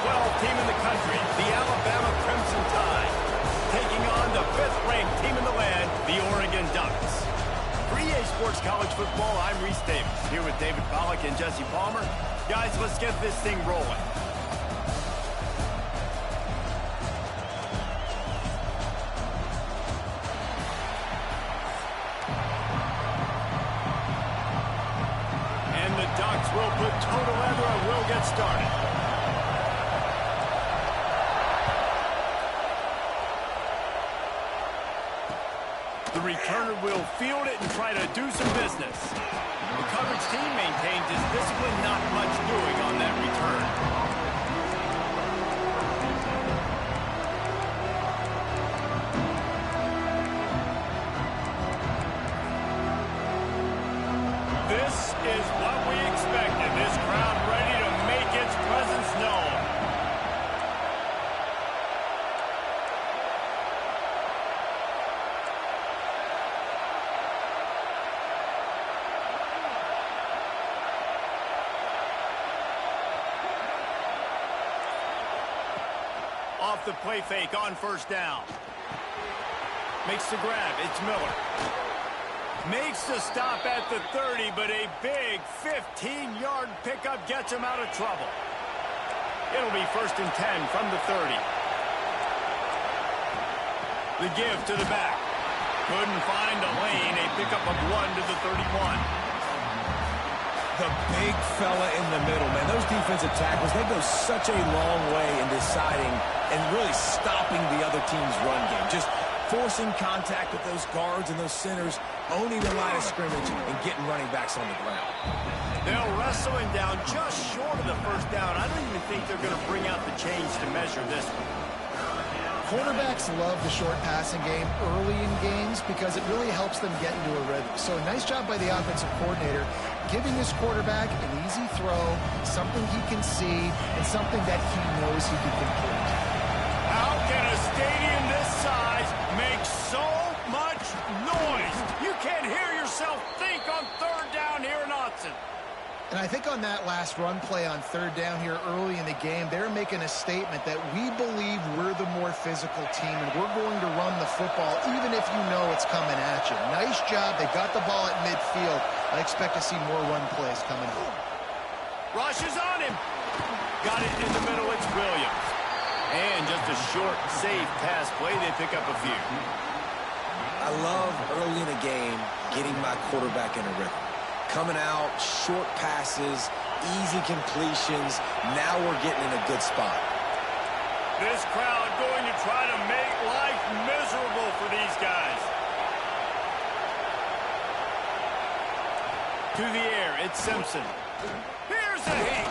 12 team in the country, the Alabama Crimson Tide, taking on the 5th-ranked team in the land, the Oregon Ducks. For EA Sports College Football, I'm Reese Davis, here with David Pollack and Jesse Palmer. Guys, let's get this thing rolling. And the Ducks will put toe to leather and will get started. The returner will field it and try to do some business. The coverage team maintains its discipline, not much doing on that return. This is what we expected. This crowd ready to make its presence known. Off the play fake on first down. Makes the grab. It's Miller. Makes the stop at the 30, but a big 15-yard pickup gets him out of trouble. It'll be 1st and 10 from the 30. The give to the back. Couldn't find a lane. A pickup of 1 to the 31. The big fella in the middle, man. Those defensive tackles, they go such a long way in deciding and really stopping the other team's run game. Just forcing contact with those guards and those centers, owning the line of scrimmage, and getting running backs on the ground. They'll wrestle him down just short of the first down. I don't even think they're going to bring out the chains to measure this one. Quarterbacks love the short passing game early in games because it really helps them get into a rhythm. So nice job by the offensive coordinator giving his quarterback an easy throw, something he can see, and something that he knows he can complete. How can a stadium this size make so much noise? You can't hear yourself think on 3rd down here in Autzen. And I think on that last run play on 3rd down here early in the game, they're making a statement that we believe we're the more physical team and we're going to run the football even if you know it's coming at you. Nice job. They got the ball at midfield. I expect to see more run plays coming up. Rush is on him. Got it in the middle. It's Williams. And just a short, safe pass play. They pick up a few. I love early in the game getting my quarterback in a rhythm. Coming out, short passes, easy completions. Now we're getting in a good spot. This crowd going to try to make life miserable for these guys. To the air, it's Simpson. Here's a hit.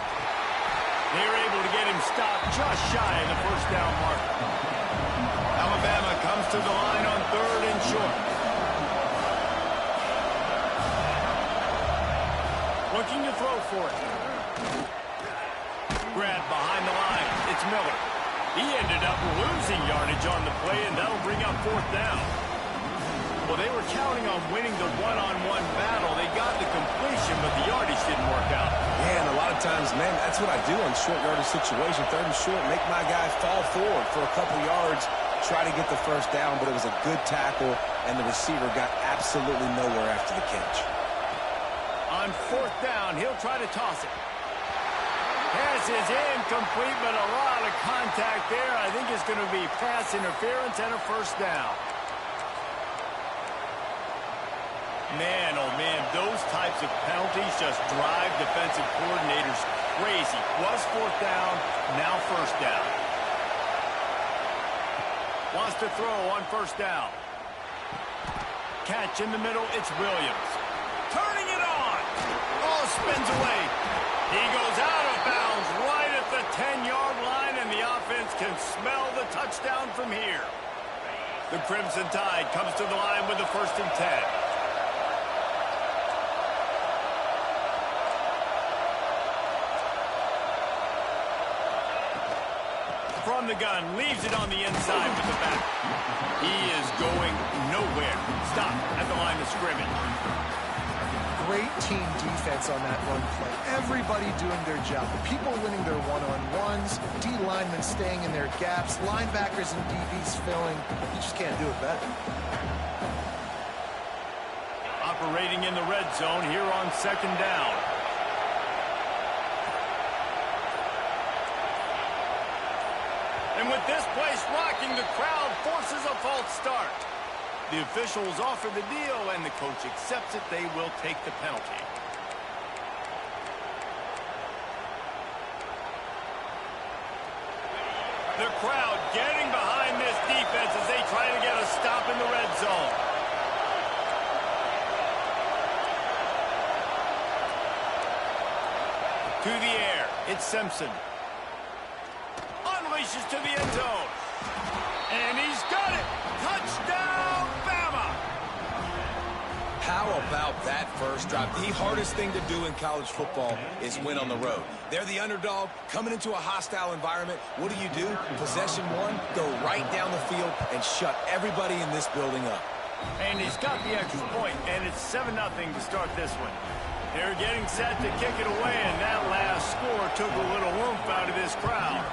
They're able to get him stopped just shy of the first down mark. Alabama comes to the line on 3rd and short. Looking to throw for it. Grab behind the line. It's Miller. He ended up losing yardage on the play, and that'll bring up 4th down. Well, they were counting on winning the one-on-one battle. They got the completion, but the yardage didn't work out. Yeah, and a lot of times, man, that's what I do on short yardage situation. 3rd and short, make my guy fall forward for a couple yards, try to get the first down, but it was a good tackle, and the receiver got absolutely nowhere after the catch. On 4th down, he'll try to toss it. Pass is incomplete, but a lot of contact there. I think it's going to be pass interference and a first down. Man, oh man, those types of penalties just drive defensive coordinators crazy. Was 4th down, now first down. Wants to throw on first down. Catch in the middle, it's Williams. Turning it on. Oh, spins away. He goes out of bounds right at the 10-yard line, and the offense can smell the touchdown from here. The Crimson Tide comes to the line with the 1st and 10. From the gun, leaves it on the inside with the back. He is going nowhere. Stop at the line of scrimmage. great team defense on that run play. Everybody doing their job. People winning their one-on-ones, D linemen staying in their gaps, linebackers and DBs filling. You just can't do it better. Operating in the red zone here on second down. And with this place rocking, the crowd forces a false start. The officials offer the deal, and the coach accepts it. They will take the penalty. The crowd getting behind this defense as they try to get a stop in the red zone. To the air, it's Simpson. Unleashes to the end zone. And he's got it. Touchdown, Bama! How about that first drive? The hardest thing to do in college football is win on the road. They're the underdog, coming into a hostile environment. What do? Possession one, go right down the field and shut everybody in this building up. And he's got the extra point, and it's 7-0 to start this one. They're getting set to kick it away, and that last score took a little oomph out of this crowd.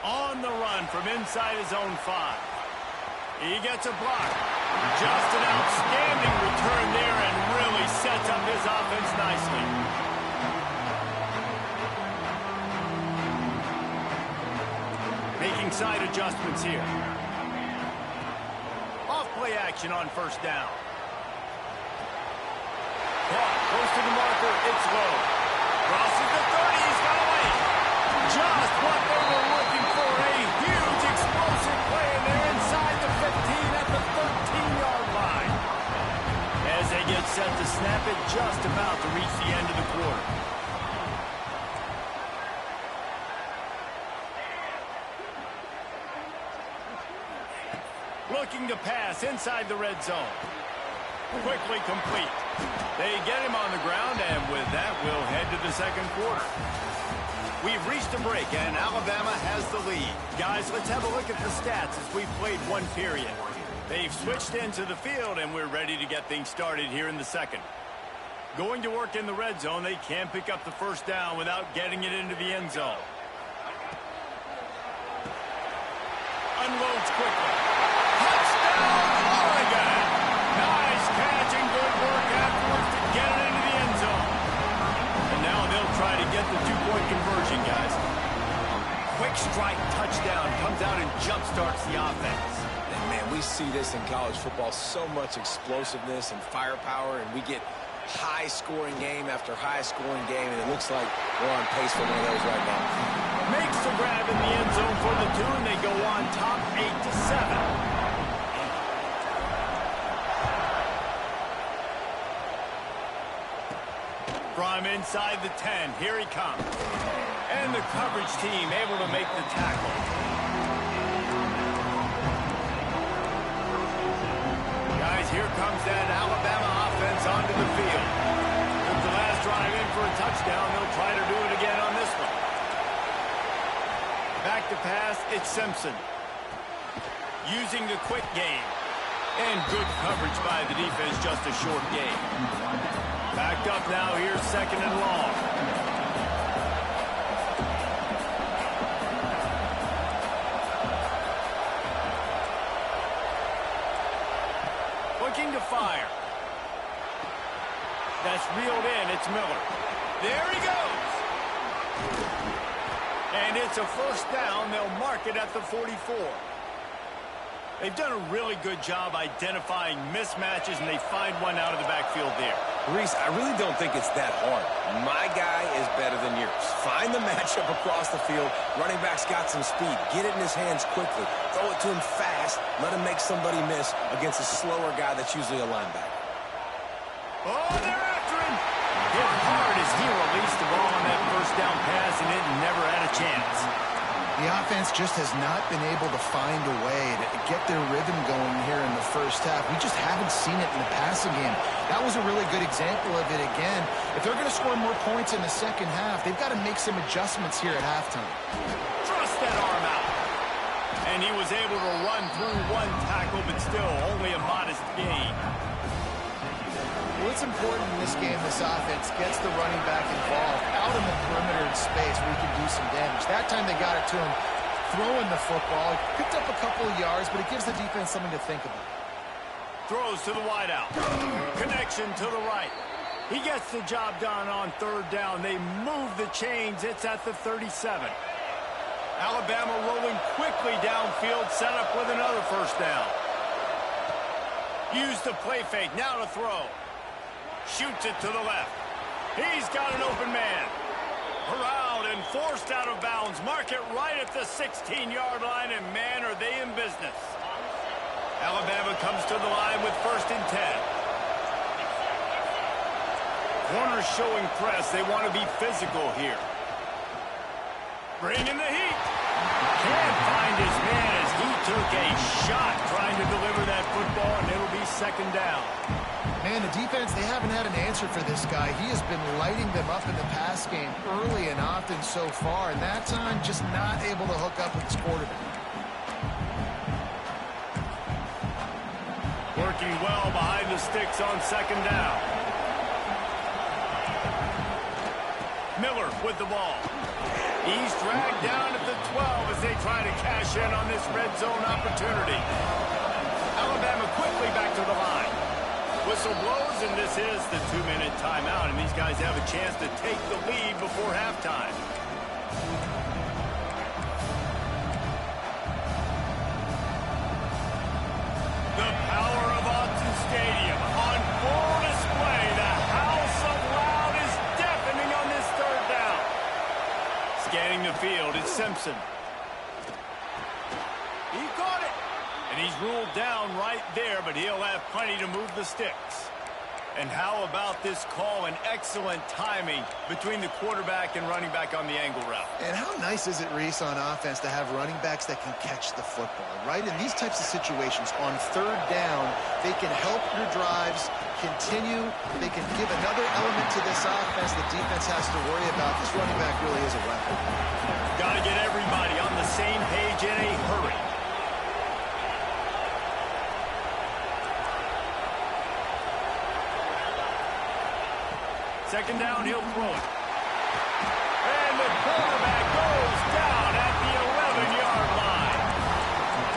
On the run from inside his own 5. He gets a block. Just an outstanding return there and really sets up his offense nicely. Making side adjustments here. Off play action on first down. Caught close to the marker. It's low. Crosses the 30. He's got to wait. Just what they were looking for. A huge explosive play, and they're inside the 15 at the 13-yard line. As they get set to snap it, just about to reach the end of the quarter. Looking to pass inside the red zone. Quickly complete. They get him on the ground, and with that, we'll head to the second quarter. We've reached a break, and Alabama has the lead. Guys, let's have a look at the stats as we've played one period. They've switched into the field, and we're ready to get things started here in the second. Going to work in the red zone, they can't pick up the first down without getting it into the end zone. Unloads quickly. Touchdown, Oregon! Nice catch and good work afterwards to get it into the end zone. And now they'll try to get the two-point conversion, guys. Quick strike touchdown comes out and jump-starts the offense. And, man, we see this in college football, so much explosiveness and firepower, and we get high-scoring game after high-scoring game, and it looks like we're on pace for one of those right now. Makes the grab in the end zone for the 2, and they go on top 8-7. From inside the 10, here he comes. And the coverage team able to make the tackle. Guys, here comes that Alabama offense onto the field. Took the last drive in for a touchdown. They'll try to do it again on this one. Back to pass, it's Simpson. Using the quick game. And good coverage by the defense, just a short game. Backed up now, here's second and long. Looking to fire. That's reeled in, it's Miller. There he goes. And it's a first down, they'll mark it at the 44. They've done a really good job identifying mismatches, and they find one out of the backfield there. Reese, I really don't think it's that hard. My guy is better than yours. Find the matchup across the field. Running back's got some speed. Get it in his hands quickly. Throw it to him fast. Let him make somebody miss against a slower guy that's usually a linebacker. Oh, they're after him. Hit hard as he released the ball on that first down pass, and it never had a chance. The offense just has not been able to find a way to get their rhythm going here in the first half. We just haven't seen it in the passing game. That was a really good example of it again. If they're going to score more points in the second half, they've got to make some adjustments here at halftime. Thrust that arm out. And he was able to run through one tackle, but still only a modest gain. Well, it's important in this game, this offense gets the running back involved out in the perimeter in space where he can do some damage. That time they got it to him throwing the football. He picked up a couple of yards, but it gives the defense something to think about. Throws to the wideout. Connection to the right. He gets the job done on third down. They move the chains. It's at the 37. Alabama rolling quickly downfield, set up with another first down. Use the play fake, now to throw. Shoots it to the left. He's got an open man. Corralled and forced out of bounds. Mark it right at the 16-yard line, and man, are they in business. Alabama comes to the line with 1st and 10. Corners showing press. They want to be physical here. Bringing the heat. Can't find his man as he took a shot trying to deliver that football, and it'll be 2nd down. Man, the defense, they haven't had an answer for this guy. He has been lighting them up in the pass game early and often so far, and that time just not able to hook up with his quarterback. Working well behind the sticks on 2nd down. Miller with the ball. He's dragged down at the 12 as they try to cash in on this red zone opportunity. Alabama quickly back to the line. Whistle blows, and this is the 2-minute timeout, and these guys have a chance to take the lead before halftime. The power of Autzen Stadium on full display. The house of loud is deafening on this 3rd down. Scanning the field, it's Simpson. He caught it. And he's ruled down right there, but he'll have plenty to move the sticks. And how about this call and excellent timing between the quarterback and running back on the angle route? And how nice is it, Reese, on offense to have running backs that can catch the football, right? In these types of situations, on 3rd down, they can help your drives continue. They can give another element to this offense the defense has to worry about. This running back really is a weapon. Got to get everybody on the same page in a hurry. Second down, he'll throw it. And the quarterback goes down at the 11-yard line.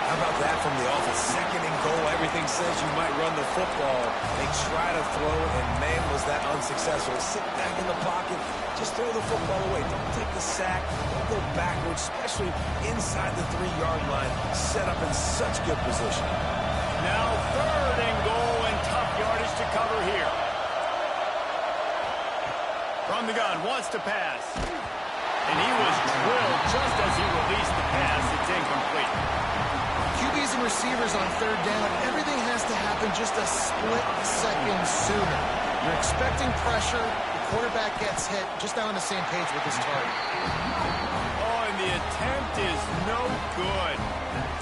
How about that from the offense? 2nd and goal. Everything says you might run the football. They try to throw, and man, was that unsuccessful. Sit back in the pocket. Just throw the football away. Don't take the sack. Don't go backwards, especially inside the 3-yard line. Set up in such good position. Now 3rd and goal, and tough yardage to cover here. From the gun, wants to pass. And he was drilled just as he released the pass. It's incomplete. QBs and receivers on 3rd down, everything has to happen just a split second sooner. You're expecting pressure, the quarterback gets hit, just not on the same page with his target. Oh, and the attempt is no good.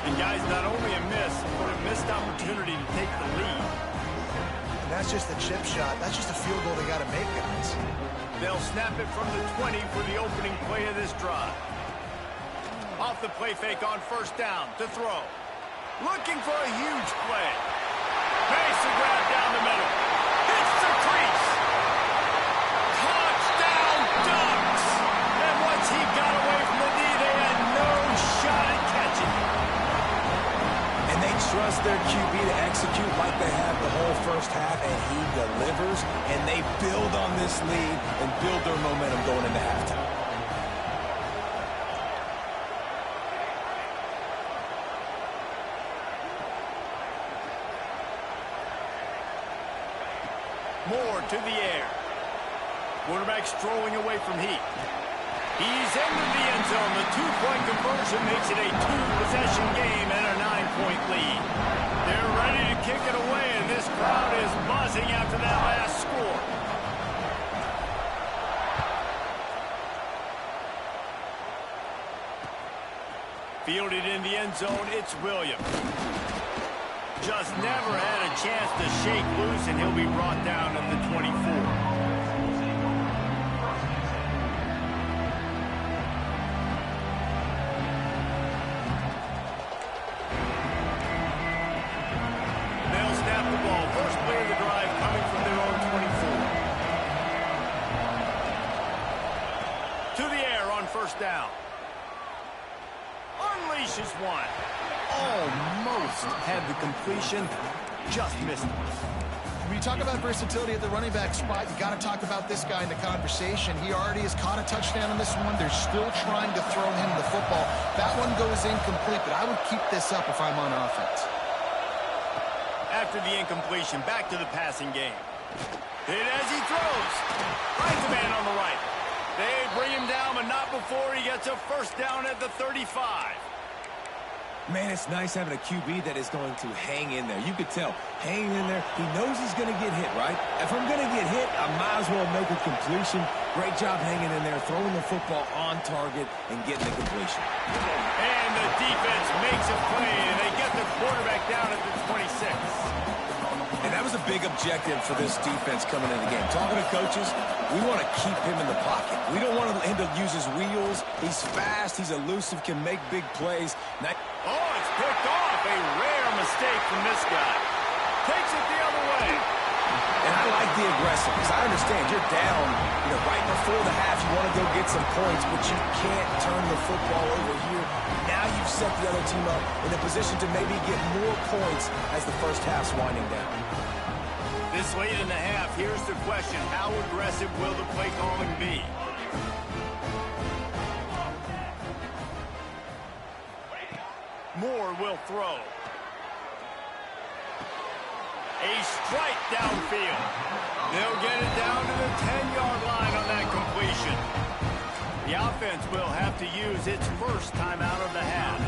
And guys, not only a miss, but a missed opportunity to take the lead. And that's just a chip shot. That's just a field goal they got to make, guys. They'll snap it from the 20 for the opening play of this drive. Off the play fake on 1st down to throw. Looking for a huge play. Makes the grab down the middle. Hits the crease. Touchdown Ducks! And once he got away from the knee, they had no shot at catching him. And they trust their QB to execute like they have the whole 1st half, and he delivers, and they build on this lead and build their momentum going into halftime. Moore to the air. Quarterback strolling away from Heat. He's into the end zone. The 2-point conversion makes it a 2-possession game and a 9-point lead. They're ready to kick it away, and this crowd is buzzing after that last score. Fielded in the end zone, it's Williams. Just never had a chance to shake loose, and he'll be brought down at the 24. first down. Unleashes one. Almost had the completion. Just missed it. When you talk about versatility at the running back spot, you got to talk about this guy in the conversation. He already has caught a touchdown on this one. They're still trying to throw him the football. That one goes incomplete, but I would keep this up if I'm on offense. After the incompletion, back to the passing game. Hit as he throws. Finds the man on the right. They bring him down, but not before he gets a first down at the 35. Man, it's nice having a QB that is going to hang in there. You could tell, hanging in there, he knows he's going to get hit, right? If I'm going to get hit, I might as well make a completion. Great job hanging in there, throwing the football on target and getting the completion. And the defense makes a play, and they get the quarterback down at the 26. And that was a big objective for this defense coming into the game. Talking to coaches, we want to keep him in the pocket. We don't want him to use his wheels. He's fast, he's elusive, can make big plays. Oh, it's picked off. A rare mistake from this guy. Takes it the other way. And I like the aggressive because I understand you're down, right before the half. You want to go get some points, but you can't turn the football over here. Now you've set the other team up in a position to maybe get more points as the first half's winding down. This late in the half, here's the question. How aggressive will the play calling be? Moore will throw. A strike downfield. They'll get it down to the 10-yard line on that completion. The offense will have to use its first timeout of the half.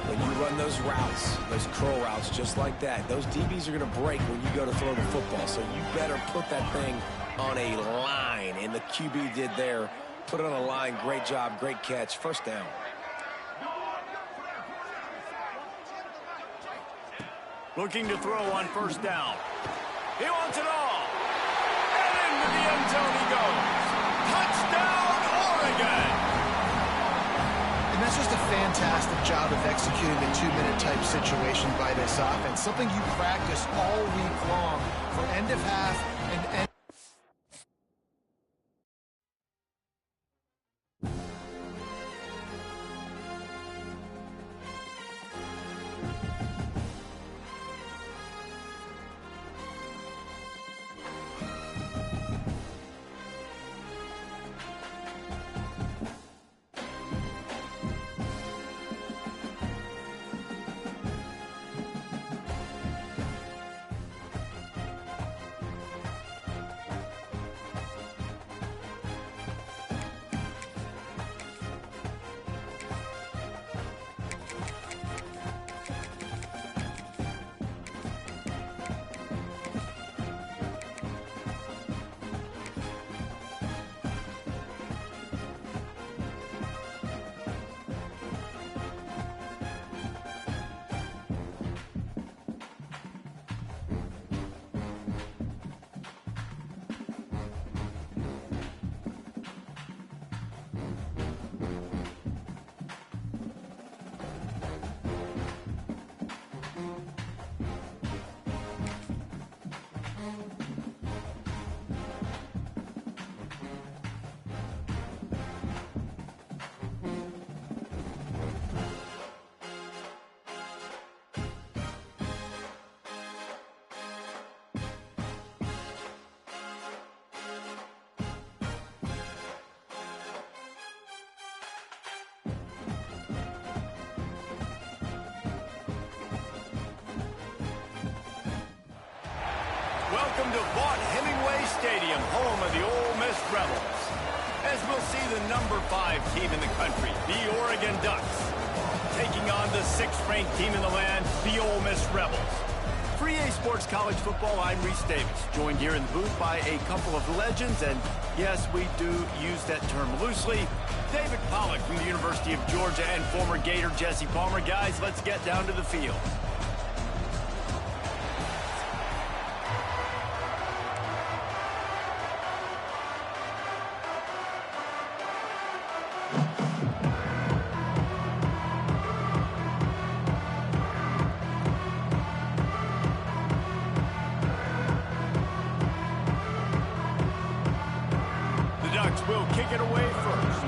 When you run those routes, those curl routes just like that, those DBs are going to break when you go to throw the football. So you better put that thing on a line. And the QB did there. Put it on a line. Great job. Great catch. First down. Looking to throw on first down. He wants it all. And into the end zone he goes. Touchdown, Oregon! And that's just a fantastic job of executing the two-minute type situation by this offense. Something you practice all week long for end of half and end. Welcome to Vaught-Hemingway Stadium, home of the Ole Miss Rebels. As we'll see the number 5 team in the country, the Oregon Ducks, taking on the 6th-ranked team in the land, the Ole Miss Rebels. For EA Sports College Football, I'm Reese Davis, joined here in the booth by a couple of legends, and yes, we do use that term loosely. David Pollack from the University of Georgia and former Gator Jesse Palmer. Guys, let's get down to the field. Will kick it away first.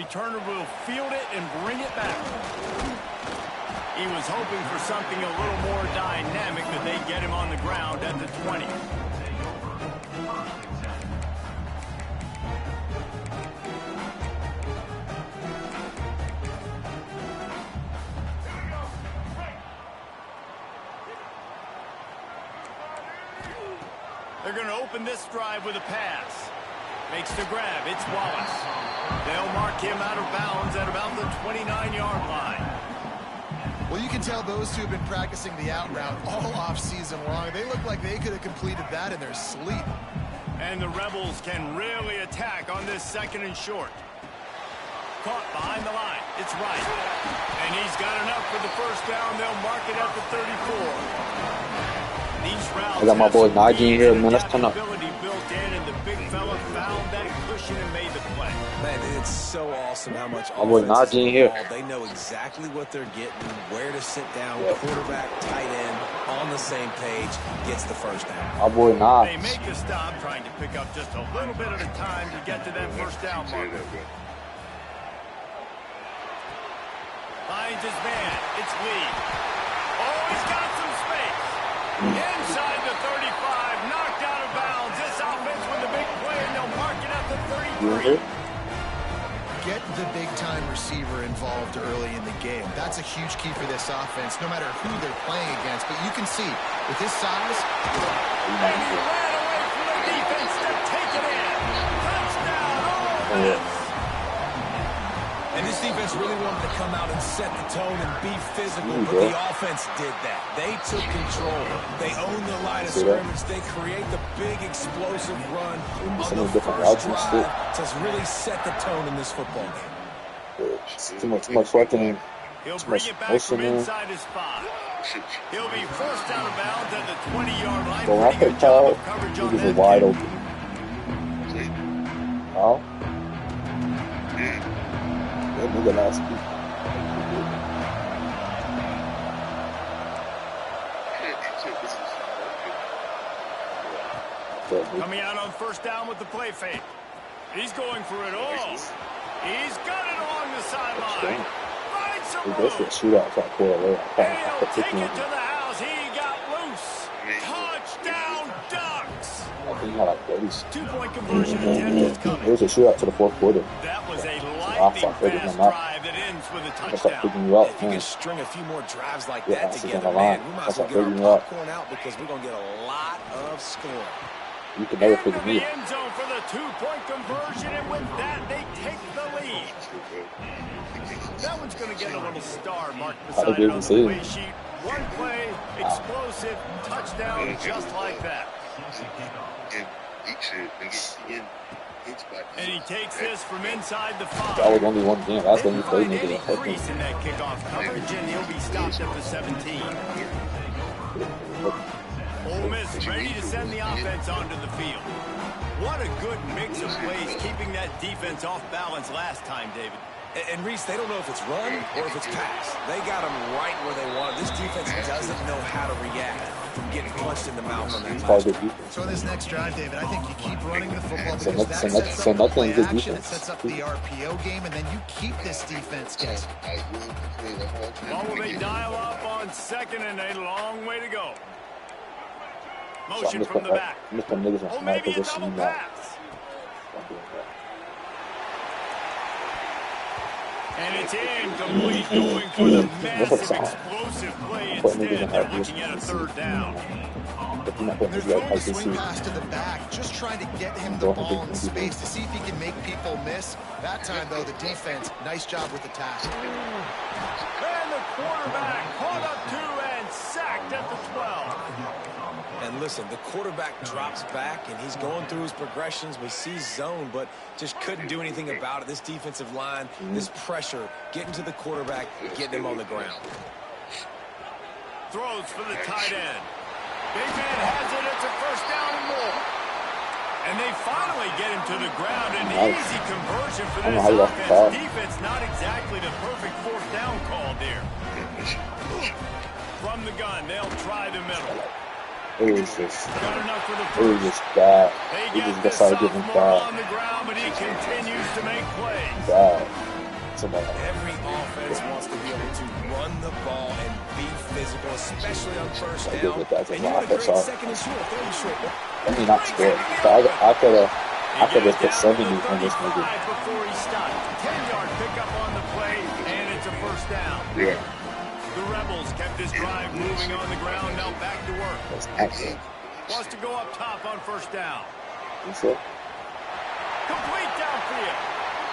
returner will field it and bring it back. He was hoping for something a little more dynamic, but they get him on the ground at the 20. They're going to open this drive with a pass. Makes the grab. It's Wallace. They'll mark him out of bounds at about the 29-yard line. Well, you can tell those two have been practicing the out route all off-season long. They look like they could have completed that in their sleep. And the Rebels can really attack on this 2nd and short. Caught behind the line. It's right. And he's got enough for the first down. They'll mark it at the 34. These routes I got my boy Najee in here, man. Let's turn up. built in, and the big fella found that cushion and made the play. Man, it's so awesome how much My boy offense is Najee in here. involved. They know exactly what they're getting, where to sit down, quarterback, tight end, on the same page, gets the first down. My boy They Najee. make the stop, trying to pick up just a little bit at a time to get to that first down marker. Finds his man. It's Lee. Oh, he's got some space. Inside the 35, knocked out of bounds. This offense with a big play, and they'll mark it at the 33. Get the big-time receiver involved early in the game. That's a huge key for this offense, no matter who they're playing against. But you can see, with his size... And he ran away from the defense to take it in. Touchdown, Ole Miss. And this defense really wanted to come out and set the tone and be physical, but the offense did that. They took control. They owned the line of scrimmage. They create the big explosive run on the first drive to really set the tone in this football game. Too much working. He'll Too bring much it back motion from in. inside his spot. He'll be forced out of bounds at the 20-yard line. Don't have Pretty to good job tell. of coverage He on was that wide kick. open. Oh. That nigga last week. Coming out on first down with the play fake. He's going for it all. He's got it along the sideline. Finds some He room. goes for a shootout to pull away. And he'll take it to the house. He got loose. Touchdown, Ducks. I think he had like 30. 2-point conversion attempt is It coming. was a shootout to the fourth quarter. That was a Off, lightning fast him up. drive that ends with a That's like touchdown. picking you up, If you man. can string a few more drives like Yeah, that this is together, on the line. man, we might That's as well like get our figuring you out. popcorn out because we're going to get a lot of score. You can never Into figure me the out. end zone for the 2-point conversion, and with that, they take the lead. That one's going to get a little star marked beside it on the play sheet. One play, explosive, touchdown, just like that. And he takes this from inside the 5. That was only one game. That's when Didn't you played find me. any crease in that kickoff coverage, and he'll be stopped at the 17. Ole Miss ready to send the offense onto the field. What a good mix of plays, keeping that defense off balance last time, David. And Reese, they don't know if it's run or if it's pass. They got them right where they want them. This defense doesn't know how to react from getting punched in the mouth on that It's last probably good defense. So in this next drive, David, I think you keep running the football So because next- that so next- sets so up the next play one's good action, it defense. sets up the RPO game, and then you keep this defense guessing. What will they dial up on second, and a long way to go. Motion from the back. I'm just putting niggas in Oh, my maybe a position double now. pass. And it's incomplete, going for the massive explosive play instead. They're looking at a third down. They're throwing a swing pass to the back, just trying to get him the ball in space to see if he can make people miss. That time, though, the defense, nice job with the tackle. And the quarterback caught up to and sacked at the 12. And listen, the quarterback drops back, and he's going through his progressions. We see zone, but just couldn't do anything about it. This defensive line, this pressure, getting to the quarterback, getting him on the ground. Throws for the tight end. Big man has it. It's a first down and more. And they finally get him to the ground. An easy conversion for this offense. Defense, not exactly the perfect fourth down call there. From the gun, they'll try the middle. It was just Got enough for the bad. They He get just this started getting sophomore bad. on the ground, but he continues to make plays. Bad. somebody. Every offense wants to be able to run the ball and be physical, especially on first I down. give it that to And you had a great offense. second and short, third and short. Let me not score. I could have put 70 on this nigga. Before he stopped. 10-yard pickup on the play, and it's a first down. Yeah. The Rebels kept this drive moving on the ground. Now back to work. That's excellent. Wants to go up top on first down. That's it. Complete downfield.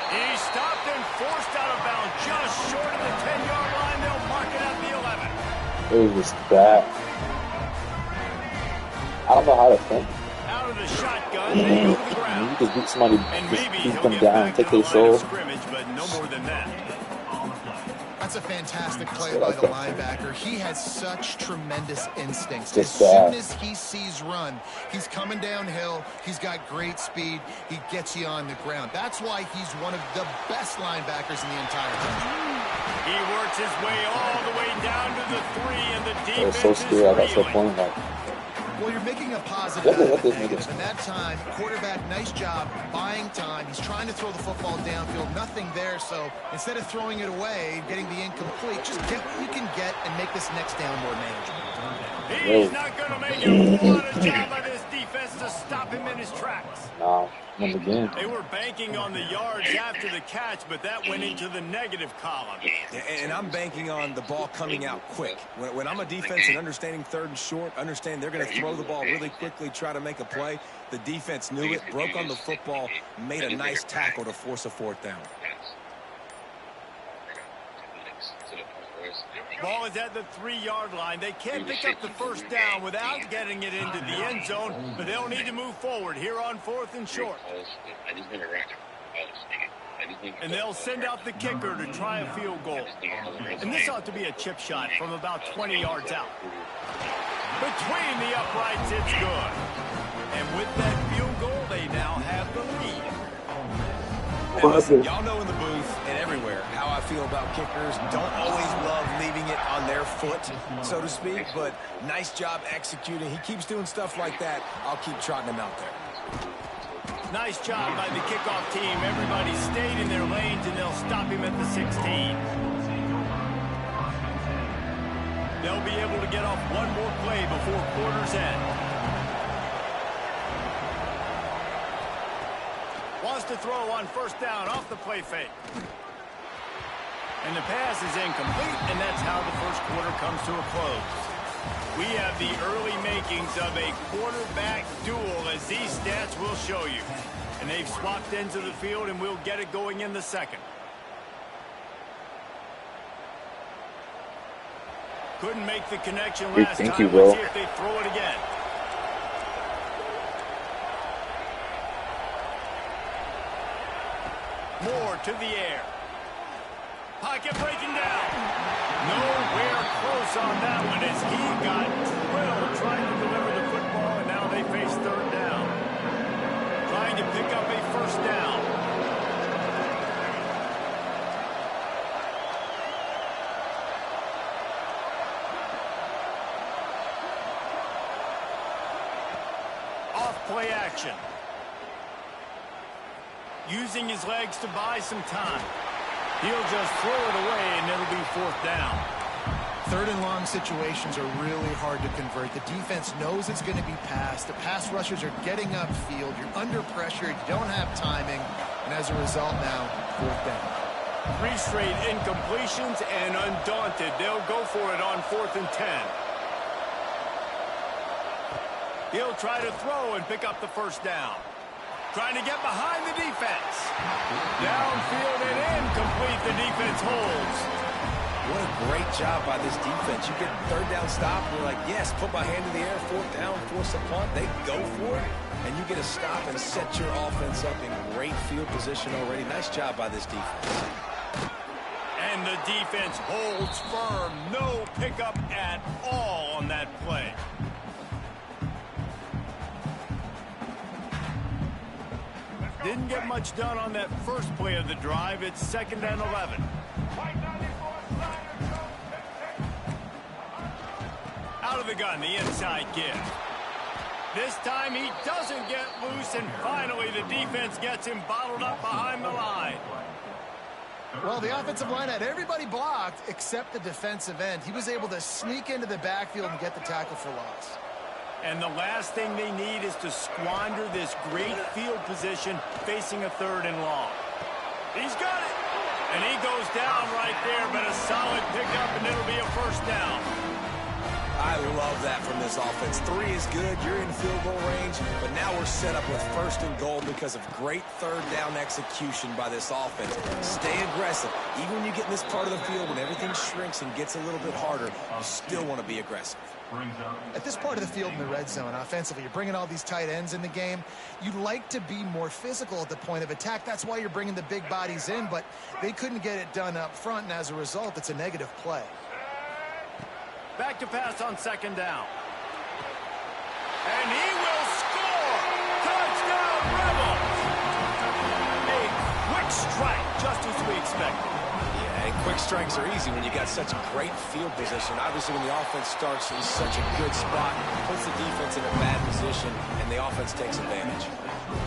He stopped and forced out of bounds just short of the 10-yard line. They'll mark it at the 11. It was just bad. I don't know how to think. Out of the shotgun, they go to the ground. You just beat somebody, And just maybe beat he'll them get down, back take to the their line of soul. scrimmage, but no more than that. That's a fantastic play by the linebacker. He has such tremendous instincts. As Just soon bad. as he sees run, he's coming downhill. He's got great speed. He gets you on the ground. That's why he's one of the best linebackers in the entire country. He works his way all the way down to the 3, and the I defense was so scared. I got is to a reeling. point like, Well, you're making a positive Let me out let of this a nigga- negative. And that time, quarterback, nice job buying time. He's trying to throw the football downfield. Nothing there, so instead of throwing it away, getting the incomplete, just get what you can get and make this next down more manageable. He's not going to make a whole lot of job by this defense to stop him in his tracks. nah, won the game. They were banking on the yards after the catch, but that went into the negative column. And I'm banking on the ball coming out quick. When I'm a defense and understanding third and short, understand they're going to throw the ball really quickly, try to make a play. The defense knew it, broke on the football, made a nice tackle to force a fourth down. Ball is at the 3-yard line. They can't pick up the first down without getting it into the end zone, but they'll need to move forward here on 4th and short. And they'll send out the kicker to try a field goal. And this ought to be a chip shot from about 20 yards out. Between the uprights, it's good. And with that field goal, they now have the lead. And listen, y'all know in the booth and everywhere how I feel about kickers. Don't always love leaving it on their foot, so to speak, but nice job executing. He keeps doing stuff like that. I'll keep trotting him out there. Nice job by the kickoff team. Everybody stayed in their lanes, and they'll stop him at the 16. They'll be able to get off one more play before quarter's end. Wants to throw on first down off the play fake. And the pass is incomplete, and that's how the first quarter comes to a close. We have the early makings of a quarterback duel, as these stats will show you. And they've swapped ends of the field, and we'll get it going in the second. Couldn't make the connection last Thank time. you, Will. Let's see if they throw it again. Moore to the air. Pocket breaking down. Nowhere close on that one as he got drilled trying to deliver the football, and now they face third down. Trying to pick up a first down. Off play action. Using his legs to buy some time. He'll just throw it away, and it'll be fourth down. Third and long situations are really hard to convert. The defense knows it's going to be passed. The pass rushers are getting upfield. You're under pressure. You don't have timing. And as a result now, fourth down. 3 straight incompletions, and undaunted, they'll go for it on 4th and 10. He'll try to throw and pick up the first down. Trying to get behind the defense. Downfield and incomplete. The defense holds. What a great job by this defense. You get third down stop, and you're like, yes, put my hand in the air, fourth down, force a punt. They go for it, and you get a stop and set your offense up in great field position already. Nice job by this defense. And the defense holds firm. No pickup at all on that play. Didn't get much done on that first play of the drive. It's 2nd and 11. Out of the gun, the inside give. This time he doesn't get loose, and finally the defense gets him bottled up behind the line. Well, the offensive line had everybody blocked except the defensive end. He was able to sneak into the backfield and get the tackle for loss. And the last thing they need is to squander this great field position facing a 3rd and long. He's got it. And he goes down right there, but a solid pickup, and it'll be a 1st down. I love that from this offense. 3 is good. You're in field goal range, but now we're set up with 1st and goal because of great 3rd down execution by this offense. Stay aggressive. Even when you get in this part of the field, when everything shrinks and gets a little bit harder, you still want to be aggressive. At this part of the field in the red zone, offensively, you're bringing all these tight ends in the game. You'd like to be more physical at the point of attack. That's why you're bringing the big bodies in, but they couldn't get it done up front, and as a result, it's a negative play. Back to pass on 2nd down. And he will score! Touchdown, Rebels! A quick strike, just as we expected. Yeah, and quick strikes are easy when you got such great field position. Obviously, when the offense starts in such a good spot, puts the defense in a bad position, and the offense takes advantage.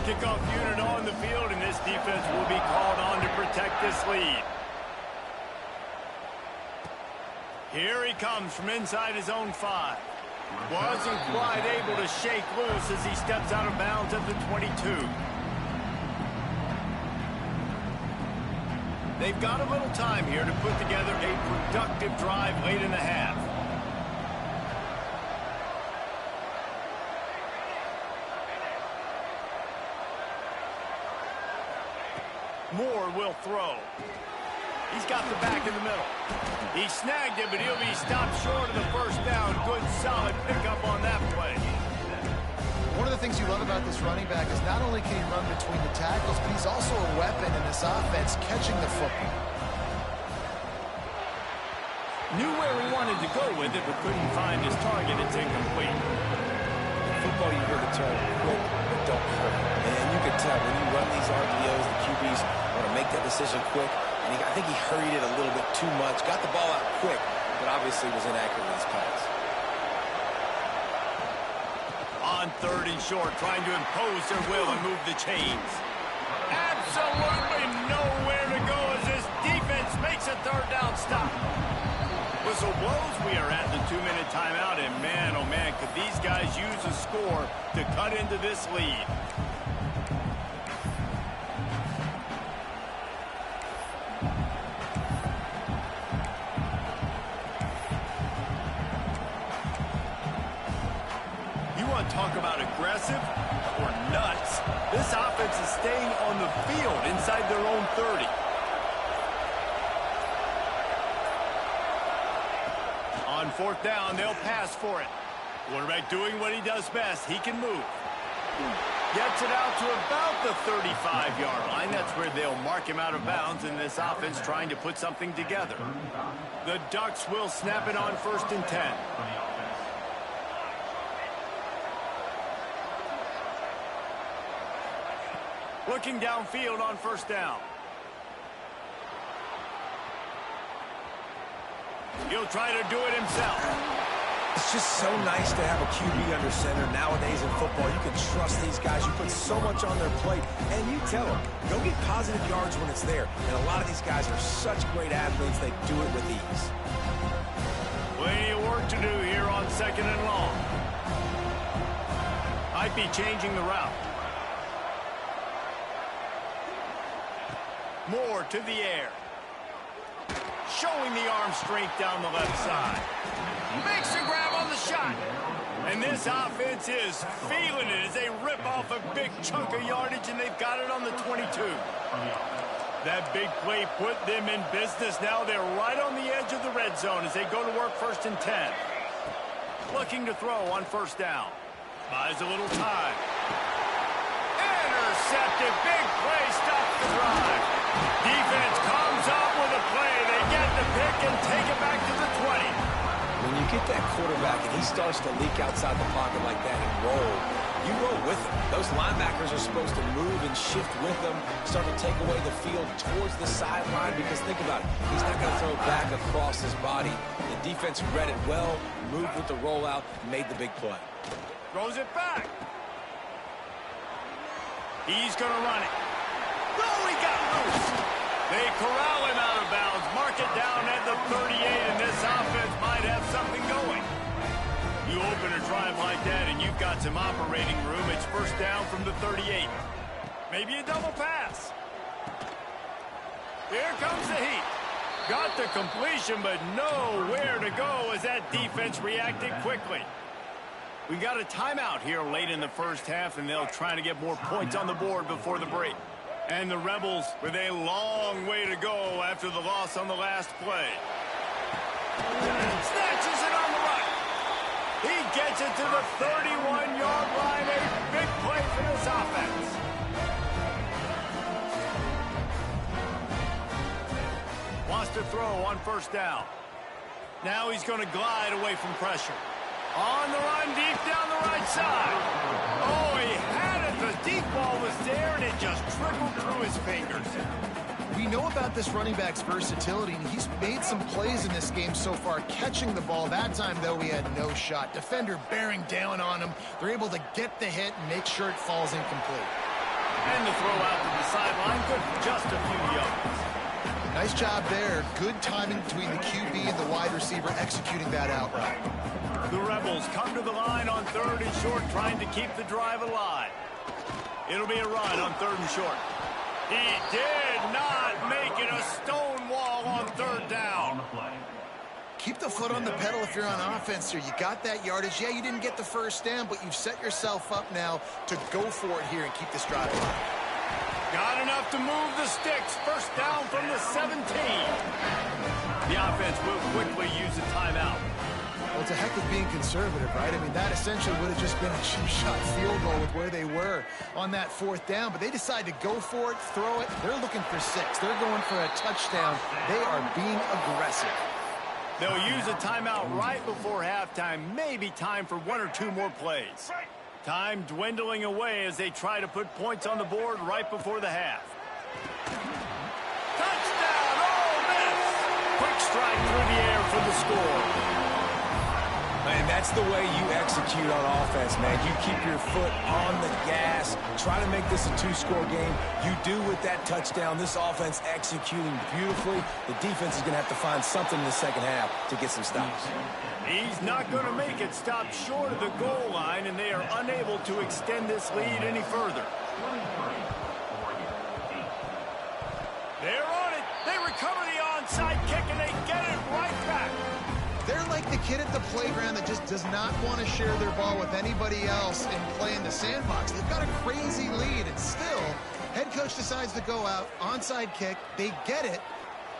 Kickoff unit on the field, and this defense will be called on to protect this lead. Here he comes from inside his own 5. Wasn't quite able to shake loose as he steps out of bounds at the 22. They've got a little time here to put together a productive drive late in the half. Moore will throw. He's got the back in the middle. He snagged it, but he'll be stopped short of the 1st down. Good, solid pickup on that play. One of the things you love about this running back is not only can he run between the tackles, but he's also a weapon in this offense catching the football. Knew where he wanted to go with it, but couldn't find his target. It's incomplete. In football, you hear the term quick, but don't hurt. And you can tell when you run these RPOs, the QBs want to make that decision quick. And I think he hurried it a little bit too much. Got the ball out quick, but obviously was inaccurate with his pass. On 3rd and short, trying to impose their will and move the chains. Absolutely nowhere to go as this defense makes a 3rd down stop. Whistle blows, we are at the 2-minute timeout, and man, oh man, could these guys use a score to cut into this lead. Talk about aggressive or nuts. This offense is staying on the field inside their own 30. On 4th down, they'll pass for it. Quarterback doing what he does best. He can move. Gets it out to about the 35-yard line. That's where they'll mark him out of bounds in this offense trying to put something together. The Ducks will snap it on 1st and 10. Looking downfield on 1st down. He'll try to do it himself. It's just so nice to have a QB under center. Nowadays in football, you can trust these guys. You put so much on their plate, and you tell them, go get positive yards when it's there. And a lot of these guys are such great athletes, they do it with ease. Plenty of work to do here on 2nd and long. Might be changing the route. Moore to the air. Showing the arm strength down the left side. Makes a grab on the shot. And this offense is feeling it as they rip off a big chunk of yardage, and they've got it on the 22. That big play put them in business. Now they're right on the edge of the red zone as they go to work 1st and 10. Looking to throw on 1st down. Buys a little time. Intercepted. Big play stops the drive. Defense comes up with a play. They get the pick and take it back to the 20. When you get that quarterback and he starts to leak outside the pocket like that and roll, you roll with him. Those linebackers are supposed to move and shift with them, start to take away the field towards the sideline, because think about it, he's not going to throw back across his body. The defense read it well, moved with the rollout, made the big play. Throws it back. He's going to run it. Oh, he got loose. They corral him out of bounds. Mark it down at the 38, and this offense might have something going. You open a drive like that, and you've got some operating room. It's first down from the 38. Maybe a double pass. Here comes the heat. Got the completion, but nowhere to go as that defense reacted quickly. We got a timeout here late in the first half, and they'll try to get more points on the board before the break. And the Rebels with a long way to go after the loss on the last play. Snatches it on the right. He gets it to the 31-yard line. A big play for this offense. Wants to throw on first down. Now he's going to glide away from pressure. On the run, deep down the right side. Oh, he had it. The deep ball was there, and it just trickled through his fingers. We know about this running back's versatility, and he's made some plays in this game so far, catching the ball. That time, though, he had no shot. Defender bearing down on him. They're able to get the hit and make sure it falls incomplete. And the throw out to the sideline, good for just a few yards. Nice job there. Good timing between the QB and the wide receiver executing that out route. The Rebels come to the line on 3rd and short, trying to keep the drive alive. It'll be a run on 3rd and short. He did not make it a stone wall on 3rd down. Keep the foot on the pedal if you're on offense here. You got that yardage. Yeah, you didn't get the first down, but you've set yourself up now to go for it here and keep this drive alive. Got enough to move the sticks. First down from the 17. The offense will quickly use a timeout. Well, it's a heck of being conservative, right? I mean, that essentially would have just been a cheap-shot field goal with where they were on that 4th down. But they decide to go for it, throw it. They're looking for 6. They're going for a touchdown. They are being aggressive. They'll use a timeout right before halftime. Maybe time for 1 or 2 more plays. Time dwindling away as they try to put points on the board right before the half. Touchdown! Ole Miss! Quick strike through the air for the score. Man, that's the way you execute on offense, man. You keep your foot on the gas, try to make this a 2-score game. You do with that touchdown. This offense executing beautifully. The defense is going to have to find something in the second half to get some stops. He's not going to make it stop short of the goal line, and they are unable to extend this lead any further. They're on it. They recover the onside kick, and they get it right back. They're like the kid at the playground that just does not want to share their ball with anybody else and play in the sandbox. They've got a crazy lead, and still, head coach decides to go out, onside kick, they get it,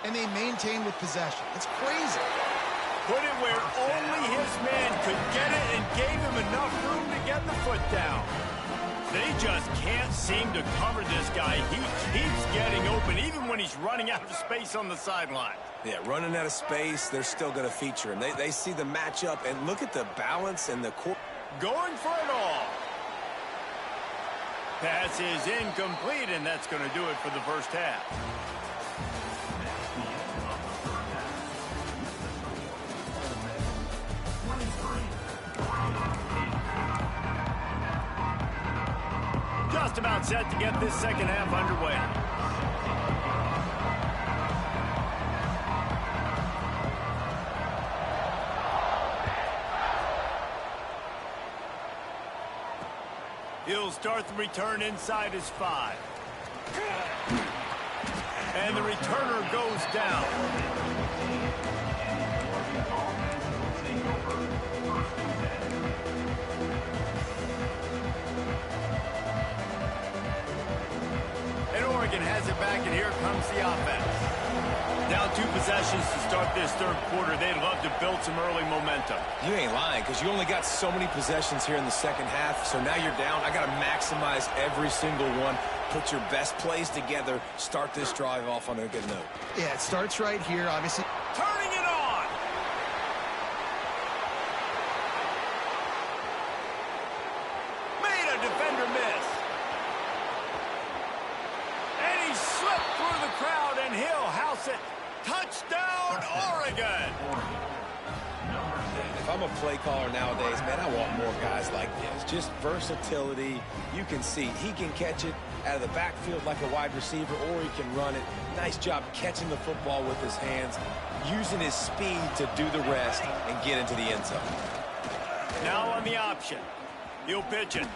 and they maintain with possession. It's crazy. Put it where only his man could get it and gave him enough room to get the foot down. They just can't seem to cover this guy. He keeps getting open, even when he's running out of space on the sideline. Yeah, running out of space, they're still going to feature him. They see the matchup, and look at the balance and the core. Going for it all. Pass is incomplete, and that's going to do it for the first half. Just about set to get this second half underway. He'll start the return inside his 5. And the returner goes down. And Oregon has it back, and here comes the offense. Down 2 possessions to start this 3rd quarter. They'd love to build some early momentum. You ain't lying, because you only got so many possessions here in the second half, so now you're down. I got to maximize every single one. Put your best plays together. Start this drive off on a good note. Yeah, it starts right here, obviously. Turning it on! Made a defender miss. And he slipped through the crowd, and he'll house it. Touchdown, Oregon! If I'm a play caller nowadays, man, I want more guys like this. Just versatility. You can see he can catch it out of the backfield like a wide receiver, or he can run it. Nice job catching the football with his hands, using his speed to do the rest and get into the end zone. Now on the option. He'll pitch it.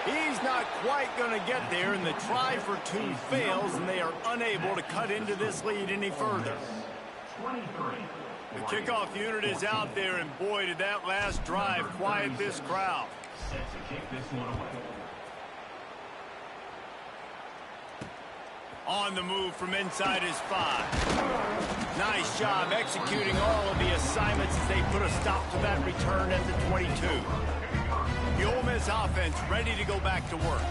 He's not quite going to get there, and the try for two fails, and they are unable to cut into this lead any further. The kickoff unit is out there, and boy, did that last drive quiet this crowd. On the move from inside his 5. Nice job executing all of the assignments as they put a stop to that return at the 22. The Ole Miss offense ready to go back to work.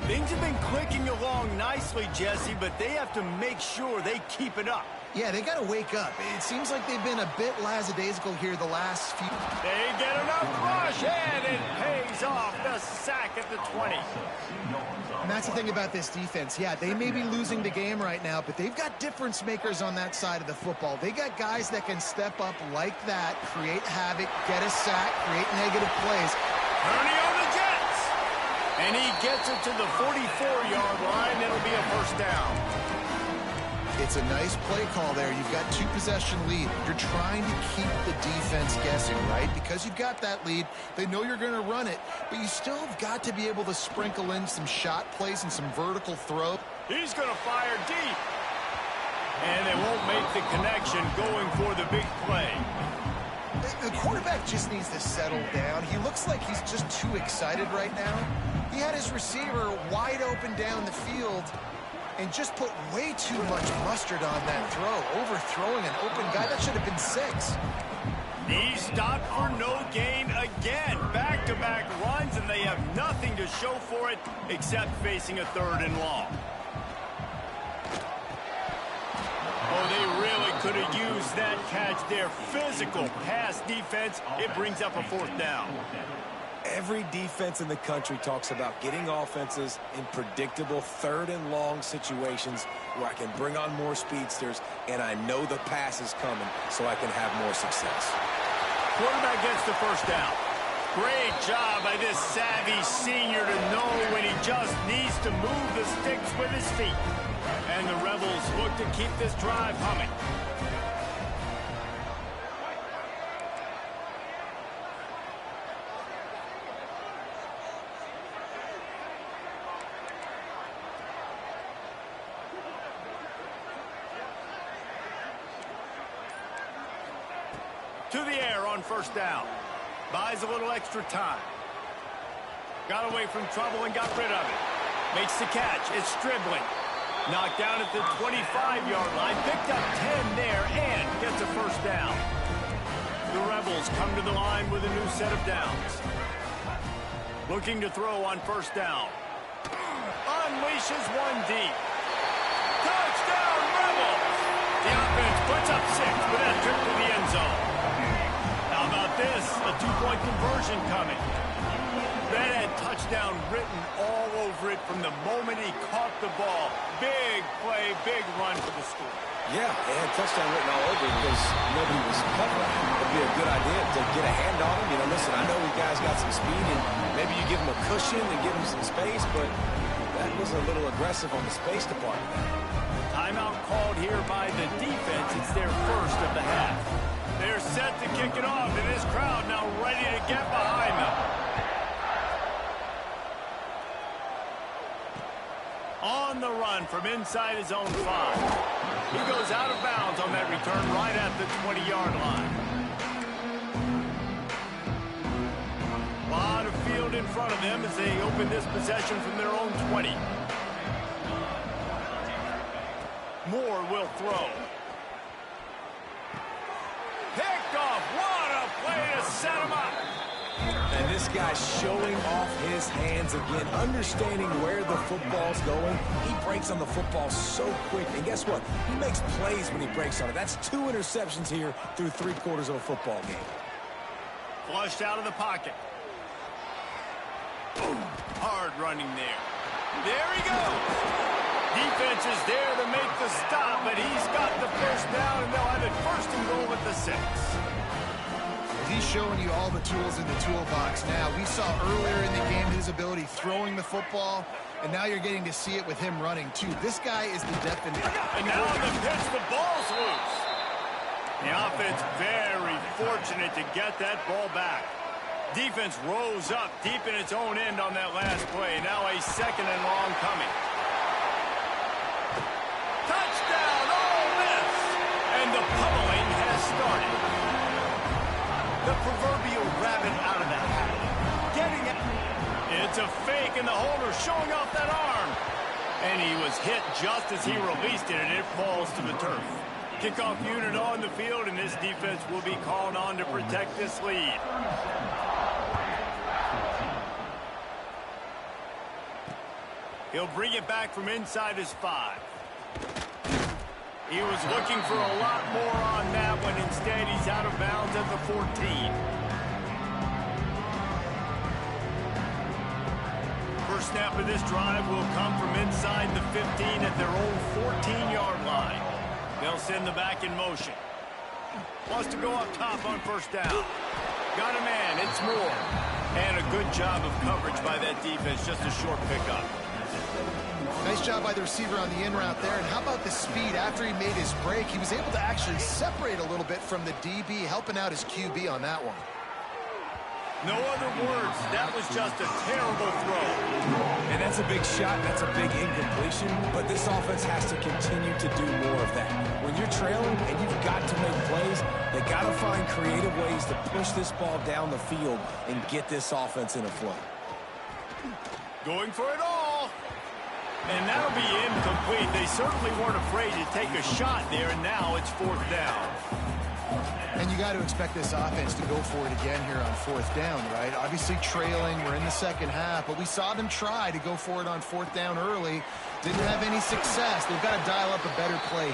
Things have been clicking along nicely, Jesse, but they have to make sure they keep it up. Yeah, they got to wake up. It seems like they've been a bit lackadaisical here the last few. They get enough rush, and it pays off. The sack at the 20. And that's the thing about this defense. Yeah, they may be losing the game right now, but they've got difference makers on that side of the football. They got guys that can step up like that, create havoc, get a sack, create negative plays. Ernie on the Jets. And he gets it to the 44-yard line. It'll be a first down. It's a nice play call there. You've got 2-possession lead. You're trying to keep the defense guessing, right? Because you've got that lead, they know you're going to run it, but you still have got to be able to sprinkle in some shot plays and some vertical throw. He's going to fire deep. And they won't make the connection going for the big play. The quarterback just needs to settle down. He looks like he's just too excited right now. He had his receiver wide open down the field and just put way too much mustard on that throw, overthrowing an open guy. That should have been 6. He stopped for no gain again. Back-to-back runs, and they have nothing to show for it except facing a 3rd and long. Oh, they really could have used that catch there. Physical pass defense. It brings up a 4th down. Every defense in the country talks about getting offenses in predictable 3rd and long situations where I can bring on more speedsters and I know the pass is coming so I can have more success. Quarterback gets the first down. Great job by this savvy senior to know when he just needs to move the sticks with his feet. And the Rebels look to keep this drive humming. To the air on first down. Buys a little extra time. Got away from trouble and got rid of it. Makes the catch. It's Stribling. Knocked down at the 25-yard line. Picked up 10 there and gets a first down. The Rebels come to the line with a new set of downs. Looking to throw on first down. Unleashes one deep. Touchdown, Rebels! The offense puts up 6 with that trip to the end zone. How about this? A 2-point conversion coming. That had touchdown written all over it from the moment he caught the ball. Big play, big run for the score. Yeah, they had touchdown written all over it because nobody was covering. It'd be a good idea to get a hand on him. You know, listen, I know you guys got some speed, and maybe you give him a cushion and give him some space, but that was a little aggressive on the space department. Timeout called here by the defense. It's their first of the half. They're set to kick it off, and this crowd now ready to get behind them. On the run from inside his own 5. He goes out of bounds on that return right at the 20-yard line. A lot of field in front of them as they open this possession from their own 20. Moore will throw. Picked off. What a play to set him up. And this guy's showing off his hands again, understanding where the football's going. He breaks on the football so quick. And guess what? He makes plays when he breaks on it. That's 2 interceptions here through 3/4 of a football game. Flushed out of the pocket. Hard running there. There he goes. Defense is there to make the stop, but he's got the first down, and they'll have it 1st and goal at the 6. he's showing you all the tools in the toolbox now. We saw earlier in the game his ability throwing the football, and now you're getting to see it with him running, too. This guy is the definition. And now on the pitch, the ball's loose. The offense very fortunate to get that ball back. Defense rose up deep in its own end on that last play. Now a second and long coming. Touchdown, Ole Miss! And the pummeling has started. The proverbial rabbit out of the hat. Getting it. It's a fake, and the holder showing off that arm. And he was hit just as he released it, and it falls to the turf. Kickoff unit on the field, and this defense will be called on to protect this lead. He'll bring it back from inside his 5. He was looking for a lot more on that one. Instead, he's out of bounds at the 14. First snap of this drive will come from inside the 15 at their own 14-yard line. They'll send the back in motion. Wants to go up top on first down. Got a man. It's Moore. And a good job of coverage by that defense. Just a short pickup. Nice job by the receiver on the in route there. And how about the speed after he made his break? He was able to actually separate a little bit from the DB, helping out his QB on that one. No other words. That was just a terrible throw. And that's a big shot. That's a big incompletion. But this offense has to continue to do more of that. When you're trailing and you've got to make plays, they got to find creative ways to push this ball down the field and get this offense in a flow. Going for it all. And that'll be incomplete. They certainly weren't afraid to take a shot there, and now it's fourth down. And you got to expect this offense to go for it again here on fourth down, right? Obviously trailing, we're in the second half, but we saw them try to go for it on fourth down early. Didn't have any success. They've got to dial up a better play.